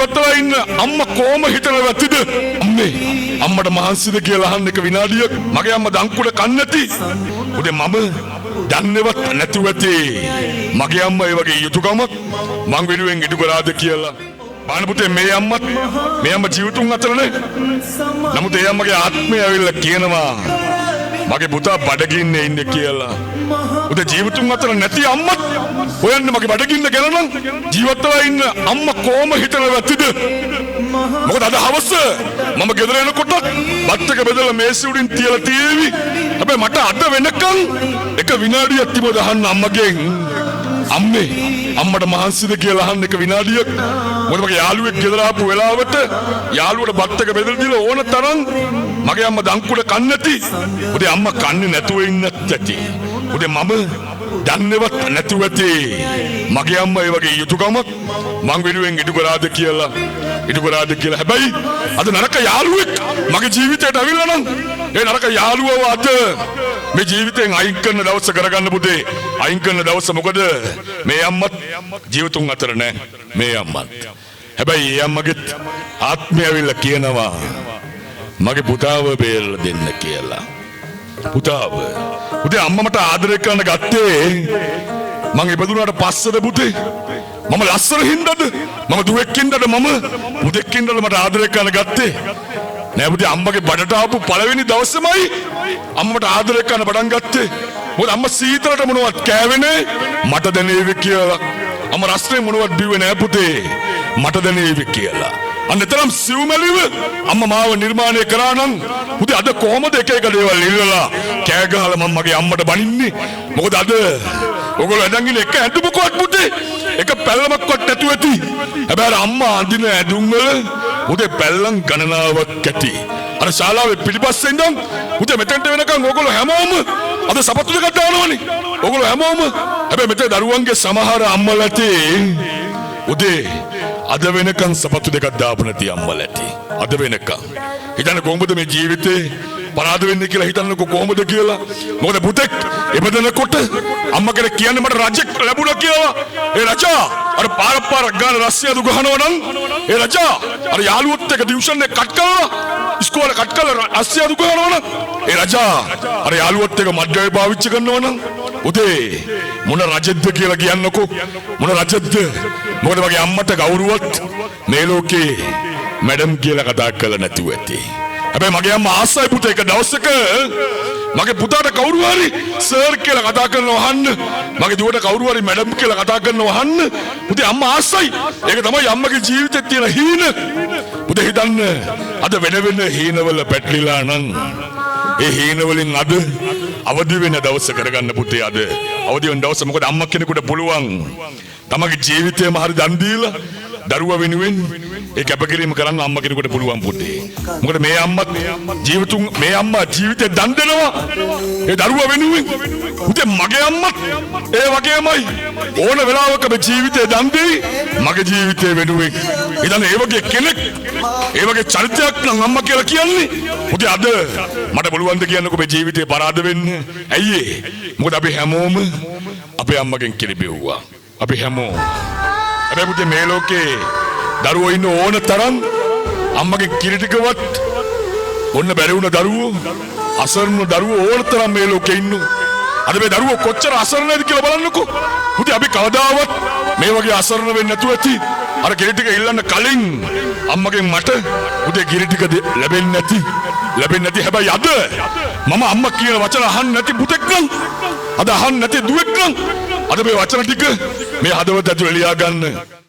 ජීවත් වෙලා ඉන්න අම්මා කොහොම හිතලා වැතිද අම්මේ අම්මට මහන්සිද කියලා අහන්න එක විනාඩියක් මගේ අම්මා දංකුඩ කන්නේ නැති උදේ මම දන්නේවත් නැතුව ඇති මගේ අම්මා ඒ වගේ යුතුයකමක් මං වෙනුවෙන් ඉටු කරාද කියලා බාන පුතේ මේ අම්මා ජීවිතුන් අතරනේ නමුත් ඒ අම්මගේ ආත්මය ඇවිල්ලා කියනවා මගේ පුතා බඩගින්නේ ඉන්නේ කියලා උදේ ජීවිතුන් අතර නැති අම්මත් හොයන්නේ මගේ බඩගින්න ගැන නම් ජීවත් වෙලා ඉන්න අම්මා කොහොම හිතලා වැතිද මොකද අද හවස මම ගෙදර එනකොට බත් එක බෙදලා මේසෙ උඩින් තියලා තියෙවි හැබැයි මට අද වෙනකන් එක විනාඩියක් තිබුණ අහන්න අම්මගෙන් අම්මේ අම්මට මහන්සිද කියලා අහන්න එක විනාඩියක් මොකද මගේ යාළුවෙක් ගෙදර ආපු වෙලාවට යාළුවට බත් එක බෙදලා දීලා ඕන තරම් මගේ අම්මා දංකුඩ කන්නේ නැති උදේ අම්මා කන්නේ නැතුව ඉන්නත් ඇති උදේ මම දන්නේවත් නැතුව ඇති මගේ අම්මා ඒ වගේ යුතුයකමක් මං වෙනුවෙන් ඉටු කරාද කියලා හැබැයි අද නරක යාළුවෙක් මගේ ජීවිතයට අවිල්ලා නම් ඒ නරක යාළුවව අද මේ ජීවිතෙන් අයින් කරන දවස කරගන්න පුතේ අයින් කරන දවස මොකද මේ අම්මත් ජීවිතුන් අතර නෑ මේ අම්මත් හැබැයි ඒ අම්මගේ ආත්මය අවිල්ලා කියනවා මගේ පුතාව බේරලා දෙන්න කියලා පුතාව පුතේ අම්මා මට ආදරය කරන්න ගත්තේ මං ඉපදුනාට පස්සේද පුතේ මම ලස්සන හින්දාද මම දුවෙක් හින්දාද මම මුදෙක් හින්දාද මට ආදරය කරන්න ගත්තේ නෑ පුතේ අම්මගේ බඩට ආපු පළවෙනි දවසේමයි අම්මට ආදරය කරන්න පටන් ගත්තේ මොකද අම්මා සීතලට මොනවත් කෑවේ මට දැනේවි කියලා අම්මා රස්නේ මොනවත් බිව්වේ නෑ පුතේ මට දැනේවි කියලා අන්නතරම් සිව්මැලිව අම්මා මාව නිර්මාණය කරා නම් පුතේ අද කොහොමද එක දේවල් ඉල්ලලා කෑ ගහලා මම මගේ අම්මට බනින්නේ මොකද අද ඔයගොල්ලෝ ඇඳන් ඉන්නේ එක ඇඳුමකවත් පුතේ එක පැල්ලමක්වත් නැතුව ඇති හැබැයි අම්මා අඳින ඇඳුම් වල පුතේ පැල්ලම් ගණනාවක් ඇති අර ශාලාවේ පිටිපස්සේ ඉඳන් පුතේ මෙතෙන්ට වෙනකන් ඔයගොල්ලෝ හැමෝම අද සපත්තු දෙකක් දානවනේ ඔයගොල්ලෝ හැමෝම හැබැයි මෙතේ දරුවන්ගේ සමහර අම්මලාට උදේ අද වෙනකන් සපත්තු දෙකක් දාපු නැති අම්මලාට අද වෙනකන් හිතන්න කොහොමද මේ ජීවිතේ පරාද වෙන්නේ කියලා හිතන්නකො කොහොමද කියලා මොකද පුතෙක් එබදනකොට අම්මා කෙනෙක් කියන්නේ මට රජෙක් ලැබුණා කියලා ඒ රජා අර පාර ගාන රස්සියදු ගහනවා නම් ඒ රජා අර යාළුවොත් එක ටියුෂන් එක කට් කරලා ඉස්කෝලේ කට් කරලා රස්සියදු ගහනවා නම් ඒ රජා අර යාළුවොත් එක මඩ්ඩේ පාවිච්චි කරනවා නම් උදේ මොන රජෙක්ද කියලා කියන්නකො මොන රජෙක්ද මොකද මගේ අම්මට ගෞරවවත් මේ ලෝකේ මැඩම් කියලා කතා කරලා නැතුව ඇති හැබැයි මගේ අම්මා ආසයි පුතේ එක දවසක මගේ පුතාට කවුරු හරි සර් කියලා කතා කරනවා අහන්න මගේ දුවට කවුරු හරි මැඩම් කියලා කතා කරනවා අහන්න පුතේ අම්මා ආසයි ඒක තමයි අම්මගේ ජීවිතේ තියෙන හීන පුතේ හිතන්න අද වෙන හීනවල පැටලිලා නම් ඒ හීන වලින් අද අවදි වෙන දවස කරගන්න පුතේ අද අවදි වෙන දවස මොකද අම්මා කෙනෙකුට පුළුවන් තමගේ ජීවිතේම හරි දන් දීලා දරුවා වෙනුවෙන් ඒ කැපකිරීම කරන්න අම්මා කෙනෙකුට පුළුවන් පුතේ මොකද මේ අම්මා ජීවිතේ දන් දෙනවා ඒ දරුවා වෙනුවෙන් පුතේ මගේ අම්මත් ඒ වගේමයි ඕන වෙලාවක මේ ජීවිතේ දන් දෙයි මගේ ජීවිතේ වෙනුවෙන් ඉතින් ඒ වගේ කෙනෙක් ඒ වගේ චරිතයක් නම් අම්මා කියලා කියන්නේ පුතේ අද මට පුළුවන් ද කියන්නකෝ මේ ජීවිතේ පරාද වෙන්න ඇයි මොකද අපි හැමෝම අපේ අම්මගෙන් කිරිබෙව්වා අපි හැමෝම හැබැයි පුතේ මේ ලෝකේ දරුවෝ ඉන්න ඕන තරම් අම්මගේ කිරි ටිකවත් ඔන්න බැරි වුණ දරුවෝ අසරණ දරුවෝ ඕන තරම් මේ ලෝකේ ඉන්නු අද මේ දරුවෝ කොච්චර අසරණද කියලා බලන්නකෝ පුතේ අපි කවදාවත් මේ වගේ අසරණ වෙන්නේ නැතුව ඇති අර කිරි ටික ඉල්ලන්න කලින් අම්මගෙන් මට පුතේ කිරි ටික ලැබෙන්නේ නැති හැබැයි අද මම අම්මා කියන වචන අහන්න නැති පුතෙක් නම් අද අහන්න නැති දුවෙක් නම් අද මේ වචන ටික මේ හදවත ඇතුළේ ලියා ගන්න